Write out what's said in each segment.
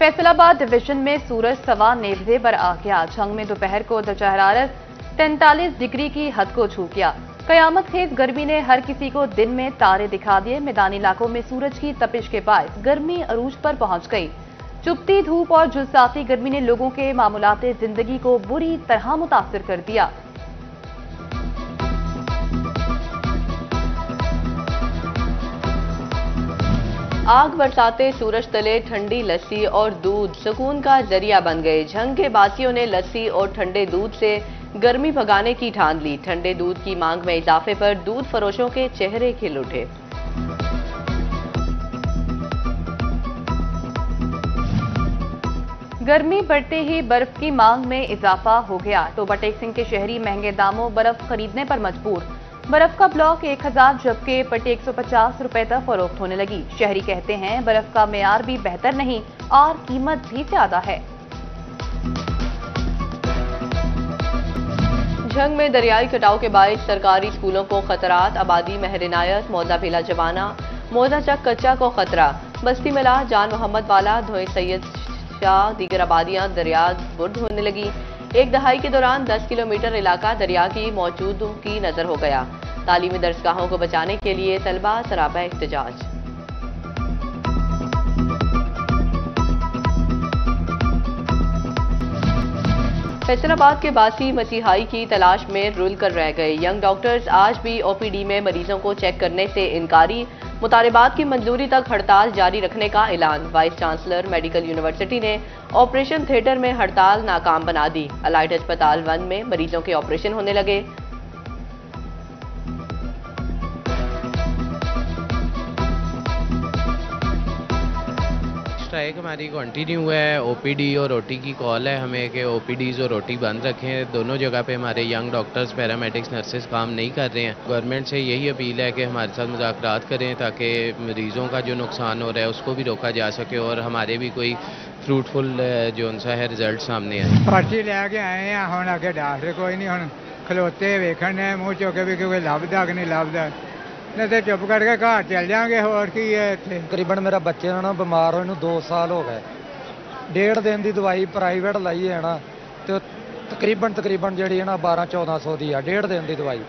Faisalabad division में सूरज सवा नेवजे पर आ गया। झंग में दोपहर को दर्जा हरारत 43 डिग्री की हद को छू गया। कयामत खेज गर्मी ने हर किसी को दिन में तारे दिखा दिए। मैदानी इलाकों में सूरज की तपिश के बायस गर्मी अरूज पर पहुंच गई। चुभती धूप और झुलसाती गर्मी ने लोगों के मामूलाते जिंदगी को बुरी तरह मुतासिर कर दिया। आग बरसाते सूरज तले ठंडी लस्सी और दूध सुकून का जरिया बन गए। झंग के बासियों ने लस्सी और ठंडे दूध से गर्मी भगाने की ठान ली। ठंडे दूध की मांग में इजाफे पर दूध फरोशों के चेहरे खिल उठे। गर्मी बढ़ते ही बर्फ की मांग में इजाफा हो गया। टोबा टेक सिंह के शहरी महंगे दामों बर्फ खरीदने पर मजबूर। बर्फ का ब्लॉक 1000 जबकि पट्टी 150 रुपए तक फरोख्त होने लगी। शहरी कहते हैं बर्फ का मेयार भी बेहतर नहीं और कीमत भी ज्यादा है। झंग में दरियाई कटाव के बायस सरकारी स्कूलों को खतरात। आबादी महर इनायत, मौजा भेला जवाना, मौजा चक कच्चा को खतरा। बस्ती मिला, जान मोहम्मद वाला, धोए सैयद शाह, दीगर आबादियां दरिया बुर्द होने लगी। एक दहाई के दौरान 10 किलोमीटर इलाका दरिया की मौजूदगी नजर हो गया। तालीमी दरसगाहों को बचाने के लिए तलबा सराबा एहतजाज। फैसलाबाद के बासी मसीहाई की तलाश में रुल कर रह गए। यंग डॉक्टर्स आज भी ओपीडी में मरीजों को चेक करने से इनकारी। मुतालिबात की मंजूरी तक हड़ताल जारी रखने का ऐलान। वाइस चांसलर मेडिकल यूनिवर्सिटी ने ऑपरेशन थिएटर में हड़ताल नाकाम बना दी। अलाइड अस्पताल 1 में मरीजों के ऑपरेशन होने लगे। स्ट्राइक हमारी कंटिन्यू है। ओपीडी और ओटी की कॉल है हमें कि ओपीडीज और ओटी बंद रखें। दोनों जगह पे हमारे यंग डॉक्टर्स, पैरामेडिक्स, नर्सेज काम नहीं कर रहे हैं। गवर्नमेंट से यही अपील है कि हमारे साथ मुज़ाकरात करें ताकि मरीजों का जो नुकसान हो रहा है उसको भी रोका जा सके और हमारे भी कोई फ्रूटफुल जो उनसा है रिजल्ट सामने आए। पर्ची लैके आए हैं, हम अगे डॉक्टर कोई नहीं, हम खलोते वेखने मुँह चुके भी कोई लभदा कि नहीं लभदा, नहीं तो चुप करके घर चल जाएंगे। होर की है इत्थे तकरीबन मेरा बच्चे ना बीमार होए 2 साल हो गए। 1.5 दिन की दवाई प्राइवेट लाई है ना, तो तकरीबन जी है ना 1200-1400 की है 1.5 दिन की दवाई।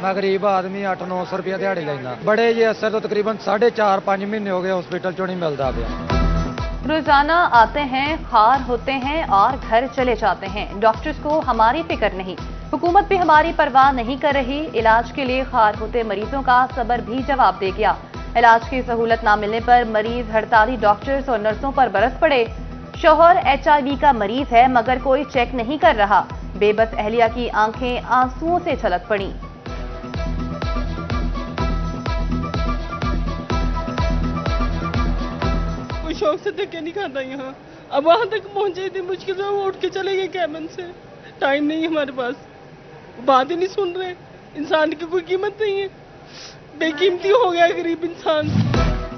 मैं गरीब आदमी 800-900 रुपया दिहाड़ी लेना। बड़े जी असर तो तकरीबन 4.5-5 महीने हो गए हॉस्पिटल चो नहीं मिलता पाया। रोजाना आते हैं, खार होते हैं और घर चले जाते हैं। डॉक्टर्स को हमारी फिक्र नहीं, हुकूमत भी हमारी परवाह नहीं कर रही। इलाज के लिए खार होते मरीजों का सब्र भी जवाब दे गया। इलाज की सहूलत न मिलने पर मरीज हड़ताली डॉक्टर्स और नर्सों पर बरस पड़े। शौहर HIV का मरीज है मगर कोई चेक नहीं कर रहा। बेबस अहलिया की आंखें आंसुओं से छलक पड़ी। कोई शौक से धक्के नहीं खाता यहाँ। अब वहां तक पहुंचे थे, मुश्किल से उठ के चले गए कैबिन से। टाइम नहीं है हमारे पास, बात ही नहीं सुन रहे। इंसान की कोई कीमत नहीं है, बेकीमती हो गया गरीब इंसान।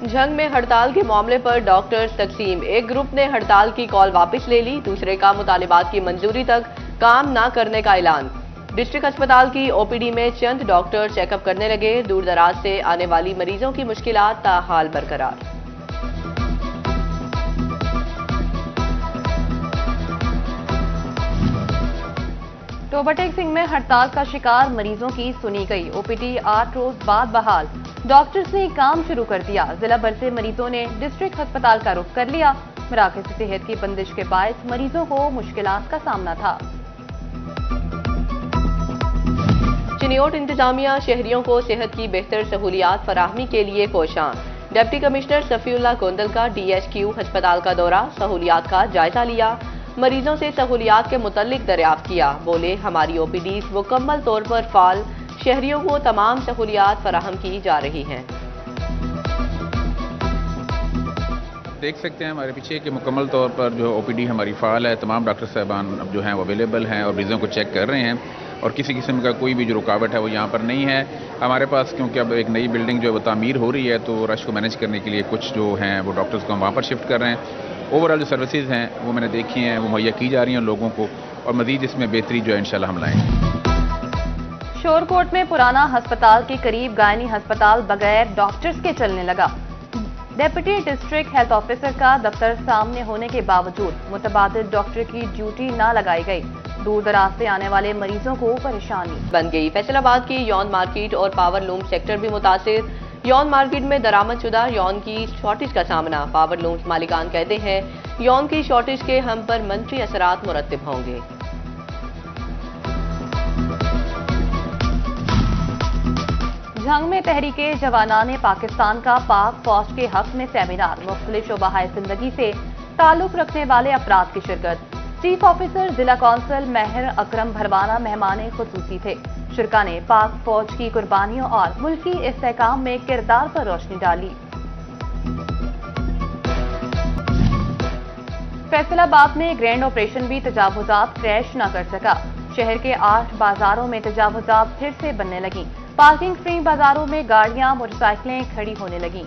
झंग में हड़ताल के मामले पर डॉक्टर्स तकसीम। एक ग्रुप ने हड़ताल की कॉल वापस ले ली, दूसरे का मुतालिबात की मंजूरी तक काम न करने का ऐलान। डिस्ट्रिक्ट अस्पताल की ओपीडी में चंद डॉक्टर चेकअप करने लगे। दूर दराज से आने वाली मरीजों की मुश्किलात ताहाल बरकरार। टोबा टेक सिंह में हड़ताल का शिकार मरीजों की सुनी गई। ओपीडी 8 रोज बाद बहाल। डॉक्टर्स ने काम शुरू कर दिया। जिला भर से मरीजों ने डिस्ट्रिक्ट अस्पताल का रुख कर लिया। मराकज़ सेहत की बंदिश के बायस मरीजों को मुश्किलात का सामना था। चिनियोट इंतजामिया शहरियों को सेहत की बेहतर सहूलियात फराहमी के लिए कोशां। डिप्टी कमिश्नर सफीउल्लाह गोंदल का DHQ अस्पताल का दौरा, सहूलियात का जायजा लिया। मरीजों से सहूलियात के मुतल्लिक दरियाफ्त किया। बोले हमारी ओपीडीज मुकम्मल तौर पर फाल, शहरियों को तमाम सहूलियात फराहम की जा रही हैं। देख सकते हैं हमारे पीछे कि मुकम्मल तौर पर जो ओपीडी हमारी फाल है। तमाम डॉक्टर साहबान अब जो हैं वो अवेलेबल हैं और मरीजों को चेक कर रहे हैं और किसी किस्म का कोई भी जो रुकावट है वो यहाँ पर नहीं है हमारे पास, क्योंकि अब एक नई बिल्डिंग जो है वो तामीर हो रही है तो रश को मैनेज करने के लिए कुछ जो हैं वो डॉक्टर्स को हम वहाँ पर शिफ्ट कर रहे हैं। ओवरऑल जो सर्विसेज हैं वो मैंने देखी हैं, वो मुहैया की जा रही हैं लोगों को और मजीद इसमें बेहतरी जो है इंशाल्लाह हम लाएंगे। शोरकोट में पुराना अस्पताल के करीब गायनी अस्पताल बगैर डॉक्टर्स के चलने लगा। डेप्यूटी डिस्ट्रिक्ट हेल्थ ऑफिसर का दफ्तर सामने होने के बावजूद मुतबादिल डॉक्टर की ड्यूटी न लगाई गई। दूर दराज से आने वाले मरीजों को परेशानी बन गई। फैसलाबाद की यौन मार्केट और पावर लूम सेक्टर भी मुतासिर। यौन मार्केट में दरामदशुदा यौन की शॉर्टेज का सामना। पावर लूम्स मालिकान कहते हैं यौन की शॉर्टेज के हम पर मंफी असरात मुरत्तिब होंगे। जंग में तहरीके जवानाने पाकिस्तान का पाक फौज के हक में सेमिनार। मुख्तलिफ शोबाए जिंदगी से ताल्लुक रखने वाले अफराद की शिरकत। चीफ ऑफिसर जिला कौंसल महर अकरम भरवाना मेहमान खुसूसी थे। शिरका ने पाक फौज की कुर्बानियों और मुल्की इस्तेहकाम में किरदार पर रोशनी डाली। फैसलाबाद में ग्रैंड ऑपरेशन भी तजावुजात क्रैश न कर सका। शहर के 8 बाजारों में तजावुजात फिर से बनने लगी। पार्किंग फ्री बाजारों में गाड़ियां मोटरसाइकिलें खड़ी होने लगी।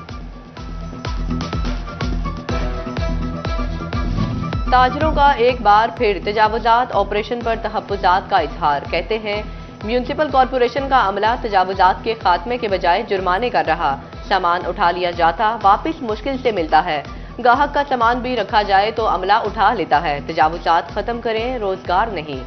ताजरों का एक बार फिर तजावुजात ऑपरेशन पर तहफ्फुजात का इजहार। कहते हैं म्यूनिसिपल कॉरपोरेशन का अमला तजावुजात के खात्मे के बजाय जुर्माने कर रहा। सामान उठा लिया जाता वापिस मुश्किल से मिलता है। गाहक का सामान भी रखा जाए तो अमला उठा लेता है। तजावुजात खत्म करें, रोजगार नहीं।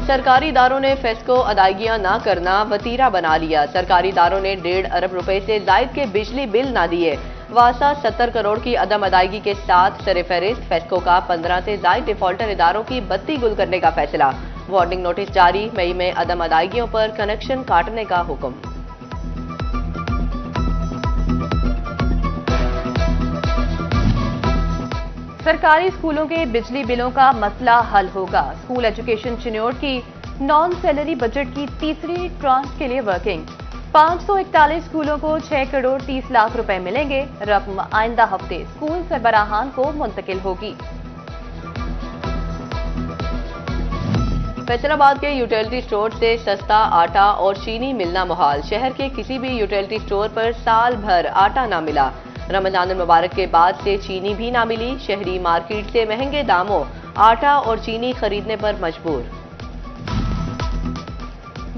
सरकारी इदारों ने फेस्को अदायगियां ना करना वतीरा बना लिया। सरकारी इदारों ने 1.5 अरब रुपए से जायद के बिजली बिल ना दिए। वासा 70 करोड़ की अदम अदायगी के साथ सरफहरिस्त फेस्को का 15 से जायद डिफॉल्टर इदारों की बत्ती गुल करने का फैसला। वार्निंग नोटिस जारी। मई में अदम अदायगियों पर कनेक्शन काटने का हुक्म। सरकारी स्कूलों के बिजली बिलों का मसला हल होगा। स्कूल एजुकेशन चिन्योट की नॉन सैलरी बजट की तीसरी ट्रांच के लिए वर्किंग। 541 स्कूलों को 6 करोड़ 30 लाख रुपए मिलेंगे। रकम आइंदा हफ्ते स्कूल सरबराहान को मुंतकिल होगी। फैसलाबाद के यूटिलिटी स्टोर से सस्ता आटा और चीनी मिलना मुहाल। शहर के किसी भी यूटिलिटी स्टोर पर साल भर आटा ना मिला। रमजान मुबारक के बाद से चीनी भी ना मिली। शहरी मार्केट से महंगे दामों आटा और चीनी खरीदने पर मजबूर।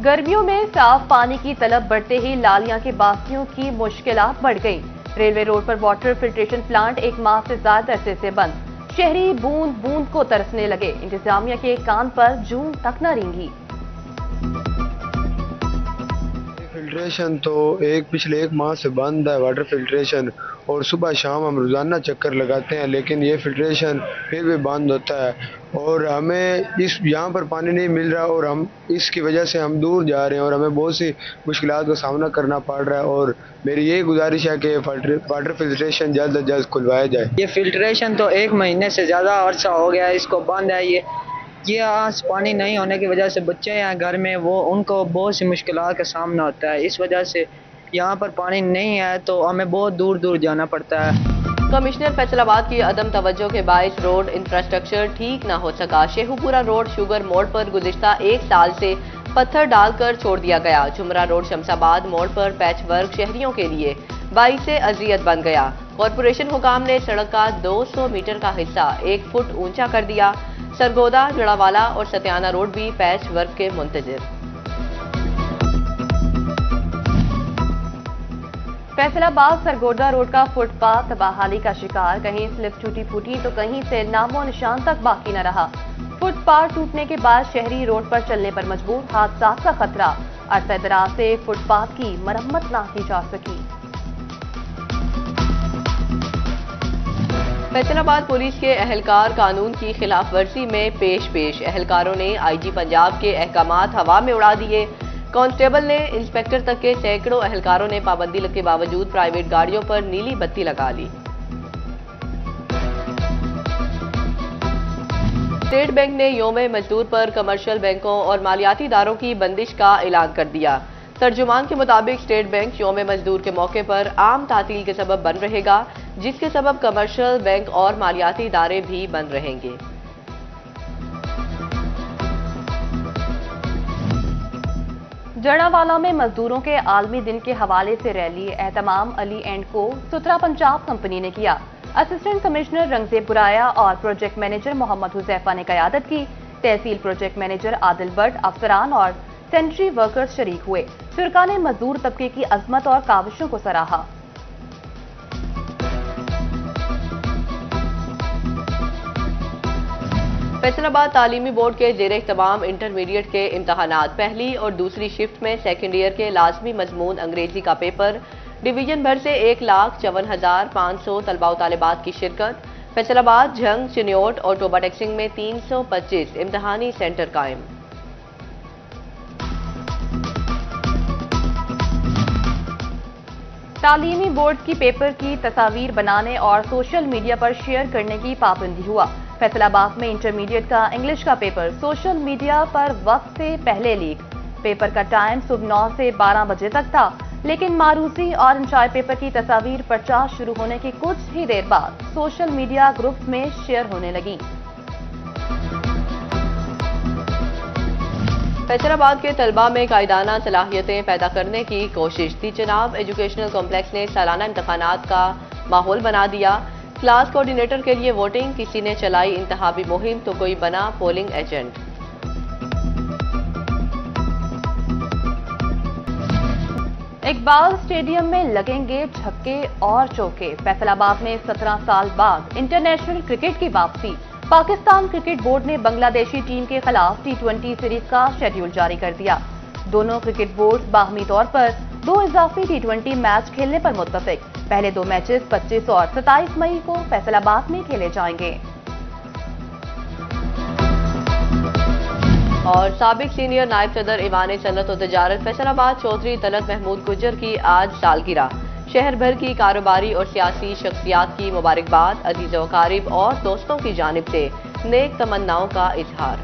गर्मियों में साफ पानी की तलब बढ़ते ही लालियां के बासियों की मुश्किलात बढ़ गई। रेलवे रोड पर वाटर फिल्ट्रेशन प्लांट 1 माह से ज्यादा अरसे से बंद। शहरी बूंद बूंद को तरसने लगे। इंतजामिया के कान पर जूं तक न रेंगी। फिल्ट्रेशन तो पिछले 1 माह से बंद है वाटर फिल्ट्रेशन, और सुबह शाम हम रोज़ाना चक्कर लगाते हैं, लेकिन ये फिल्ट्रेशन फिर भी बंद होता है और हमें यहाँ पर पानी नहीं मिल रहा और हम इसकी वजह से हम दूर जा रहे हैं और हमें बहुत सी मुश्किलात का सामना करना पड़ रहा है। और मेरी यही गुजारिश है कि वाटर फिल्ट्रेशन जल्द से जल्द खुलवाया जाए। ये फिल्ट्रेशन तो 1 महीने से ज़्यादा अर्सा हो गया है, इसको बंद है। ये आज पानी नहीं होने की वजह से बच्चे हैं घर में, वो उनको बहुत सी मुश्किलात का सामना होता है। इस वजह से यहाँ पर पानी नहीं है तो हमें बहुत दूर दूर जाना पड़ता है। कमिश्नर फैसलाबाद की अदम तवज्जो के बायस रोड इंफ्रास्ट्रक्चर ठीक न हो सका। शेखुपुरा रोड शुगर मोड़ पर गुज़िश्ता 1 साल से पत्थर डालकर छोड़ दिया गया। जुमरा रोड शमशाबाद मोड़ पर पैच वर्क शहरियों के लिए बाइस से अजियत बन गया। कॉरपोरेशन हुकाम ने सड़क का 200 मीटर का हिस्सा 1 फुट ऊंचा कर दिया। सरगोदा, जड़ावाला और सत्याना रोड भी पैच वर्क के मुंतजिर। फैसलाबाद सरगोदा रोड का फुटपाथ बहाली का शिकार। कहीं स्लिप टूटी फूटी तो कहीं से नामो निशान तक बाकी न रहा। फुटपाथ टूटने के बाद शहरी रोड पर चलने पर मजबूर। हादसा का खतरा। अरसा दराज से फुटपाथ की मरम्मत न की जा सकी। फैसलाबाद पुलिस के अहलकार कानून की खिलाफ वर्जी में पेश। अहलकारों ने आईजी पंजाब के अहकामात हवा में उड़ा दिए। कांस्टेबल ने इंस्पेक्टर तक के सैकड़ों अहलकारों ने पाबंदी के बावजूद प्राइवेट गाड़ियों पर नीली बत्ती लगा ली। स्टेट बैंक ने यौम मजदूर पर कमर्शियल बैंकों और मालियाती इदारों की बंदिश का ऐलान कर दिया। तर्जुमान के मुताबिक स्टेट बैंक यौम मजदूर के मौके पर आम तातील के सबब बंद रहेगा, जिसके सबब कमर्शियल बैंक और मालियाती इदारे भी बंद रहेंगे। जड़ावाला में मजदूरों के आलमी दिन के हवाले से रैली एहतमाम अली एंड को सुथरा पंजाब कंपनी ने किया। असिस्टेंट कमिश्नर रंगजेब बुराया और प्रोजेक्ट मैनेजर मोहम्मद हुजैफा ने क़यादत की। तहसील प्रोजेक्ट मैनेजर आदिल बट, अफसरान और सेंट्री वर्कर्स शरीक हुए। फिरका ने मजदूर तबके की अजमत और काविशों को सराहा। फैसलाबाद तालीमी बोर्ड के जेर इख्तिमाम इंटरमीडिएट के इम्तहानात पहली और दूसरी शिफ्ट में सेकेंड ईयर के लाजमी मजमून अंग्रेजी का पेपर डिवीजन भर से 1,54,500 तलबा व तालिबात की शिरकत। फैसलाबाद, झंग, चिन्योट और टोबा टेक्सिंग में 325 इम्तहानी सेंटर कायम। तालीमी बोर्ड की पेपर की तस्वीर बनाने और सोशल मीडिया पर शेयर करने की पाबंदी हुआ। फैसलाबाद में इंटरमीडिएट का इंग्लिश का पेपर सोशल मीडिया पर वक्त से पहले लीक। पेपर का टाइम सुबह 9 से 12 बजे तक था, लेकिन मारूसी और इंशाई पेपर की तस्वीर प्रचार शुरू होने की कुछ ही देर बाद सोशल मीडिया ग्रुप्स में शेयर होने लगी। फैसलाबाद के तलबा में कायदाना सलाहियतें पैदा करने की कोशिश थी। जनाब एजुकेशनल कॉम्प्लेक्स ने सालाना इम्तहानात का माहौल बना दिया। क्लास कोऑर्डिनेटर के लिए वोटिंग, किसी ने चलाई इंतहाबी मुहिम तो कोई बना पोलिंग एजेंट। इकबाल स्टेडियम में लगेंगे छक्के और चौके। फैसलाबाद में 17 साल बाद इंटरनेशनल क्रिकेट की वापसी। पाकिस्तान क्रिकेट बोर्ड ने बांग्लादेशी टीम के खिलाफ T20 सीरीज का शेड्यूल जारी कर दिया। दोनों क्रिकेट बोर्ड बाहमी तौर पर 2 इजाफी T20 मैच खेलने पर मुत्तफिक। पहले 2 मैचेस 25 और 27 मई को फैसलाबाद में खेले जाएंगे। और साबिक सीनियर नायब सदर ईवान सनत और तजारत फैसलाबाद चौधरी तलत महमूद गुज्जर की आज सालगिरह। शहर भर की कारोबारी और सियासी शख्सियात की मुबारकबाद। अजीज़ व क़रीब और दोस्तों की जानिब से नेक तमन्नाओं का इजहार।